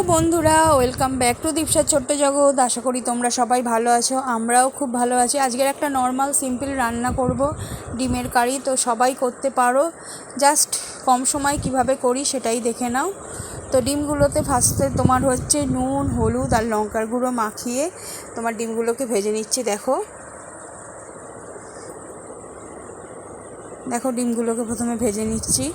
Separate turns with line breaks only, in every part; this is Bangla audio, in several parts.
বন্ধুরা, ওয়েলকাম ব্যাক টু দীপসার ছোট্ট জগৎ। আশা করি তোমরা সবাই ভালো আছো, আমরাও খুব ভালো আছি। আজকের একটা নর্মাল সিম্পল রান্না করব, ডিমের কারি। তো সবাই করতে পারো, জাস্ট কম সময় কিভাবে করি সেটাই দেখে নাও। তো ডিমগুলোতে ফার্স্টে তোমার হচ্ছে নুন, হলুদ আর লঙ্কার গুঁড়ো মাখিয়ে তোমার ডিমগুলোকে ভেজে নিচ্ছি। দেখো ডিমগুলোকে প্রথমে ভেজে নিচ্ছি।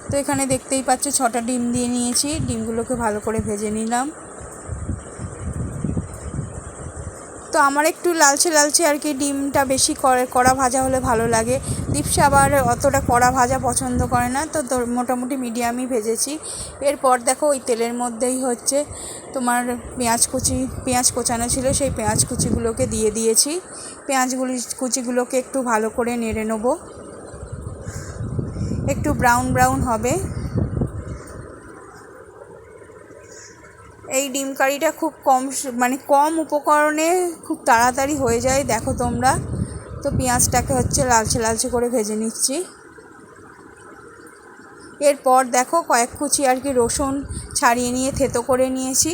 তো এখানে দেখতেই পাচ্ছ 6টা ডিম দিয়ে নিয়েছি, ডিমগুলোকে ভালো করে ভেজে নিলাম। তো আমার একটু লালচে লালচে আর কি ডিমটা বেশি কড়া ভাজা হলে ভালো লাগে। দীপসা আবার অতটা কড়া ভাজা পছন্দ করে না, তো মোটামুটি মিডিয়ামই ভেজেছি। এরপর দেখো ওই তেলের মধ্যেই হচ্ছে তোমার পেঁয়াজ কোচানো ছিল, সেই পেঁয়াজ কুচিগুলোকে দিয়ে দিয়েছি। কুচিগুলোকে একটু ভালো করে নেড়ে নেবো, একটু ব্রাউন ব্রাউন হবে। এই ডিম কারিটা খুব কম উপকরণে খুব তাড়াতাড়ি হয়ে যায়, দেখো তোমরা। তো পেঁয়াজটাকে হচ্ছে লালচে লালচে করে ভেজে নিচ্ছি। এরপর দেখো কয়েক কুচি আর কি রসুন ছাড়িয়ে নিয়ে থেতো করে নিয়েছি।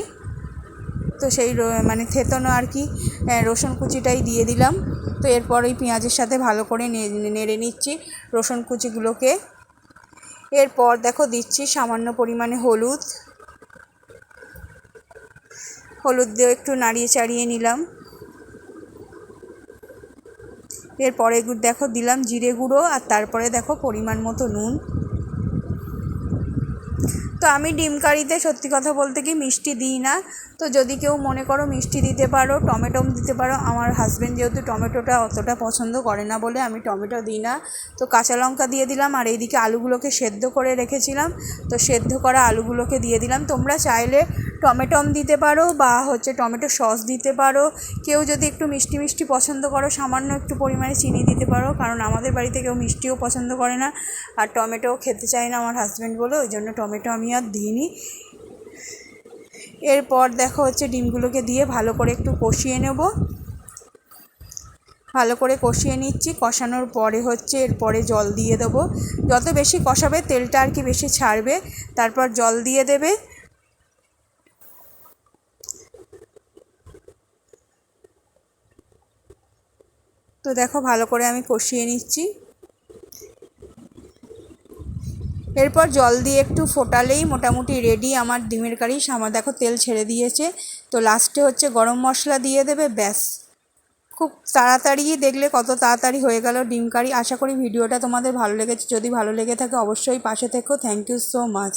তো সেই থেতোনো আর কি রসুন কুচিটাই দিয়ে দিলাম। তো এরপর ওই পেঁয়াজের সাথে ভালো করে নেড়ে নিচ্ছি রসুন কুচিগুলোকে। এরপর দেখো দিচ্ছি সামান্য পরিমাণে হলুদ দিয়ে একটু নাড়িয়ে চাড়িয়ে নিলাম। এরপরে দেখো দিলাম জিরে গুঁড়ো, আর তারপরে দেখো পরিমাণ মতো নুন। তো আমি ডিম কারিতে সত্যি কথা বলতে কি মিষ্টি দিই না। তো যদি কেউ মনে করো মিষ্টি দিতে পারো, টমেটো দিতে পারো। আমার হাজব্যান্ড যেহেতু টমেটোটা অতটা পছন্দ করে না বলে আমি টমেটো দিই না। তো কাঁচা লঙ্কা দিয়ে দিলাম, আর এইদিকে আলুগুলোকে সেদ্ধ করে রেখেছিলাম, তো সেদ্ধ করা আলুগুলোকে দিয়ে দিলাম। তোমরা চাইলে টমেটো দিতে পারো বা হচ্ছে টমেটো সস দিতে পারো। কেউ যদি একটু মিষ্টি মিষ্টি পছন্দ করো, সামান্য একটু পরিমাণে চিনি দিতে পারো, কারণ আমাদের বাড়িতে কেউ মিষ্টিও পছন্দ করে না আর টমেটোও খেতে চায় না আমার হাজব্যান্ড বলে, ওই জন্য টমেটো আমি আর দিইনি। এরপর দেখো হচ্ছে ডিমগুলোকে দিয়ে ভালো করে একটু কষিয়ে নেব। ভালো করে কষিয়ে নিচ্ছি। কষানোর পরে হচ্ছে এরপরে জল দিয়ে দেবো। যত বেশি কষাবে তেলটা আর কি বেশি ছাড়বে, তারপর জল দিয়ে দেবে। তো দেখো ভালো করে আমি কষিয়ে নিচ্ছি। এরপর জল দিয়ে একটু ফোটালেই মোটামুটি রেডি আমার ডিমের কারি। দেখো তেল ছেড়ে দিয়েছে। তো লাস্টে হচ্ছে গরম মশলা দিয়ে দেবে, ব্যাস। খুব তাড়াতাড়ি, দেখলে কত তাড়াতাড়ি হয়ে গেল ডিম কারি। আশা করি ভিডিওটা তোমাদের ভালো লেগেছে। যদি ভালো লেগে থাকে অবশ্যই পাশে থেকো। Thank you so much.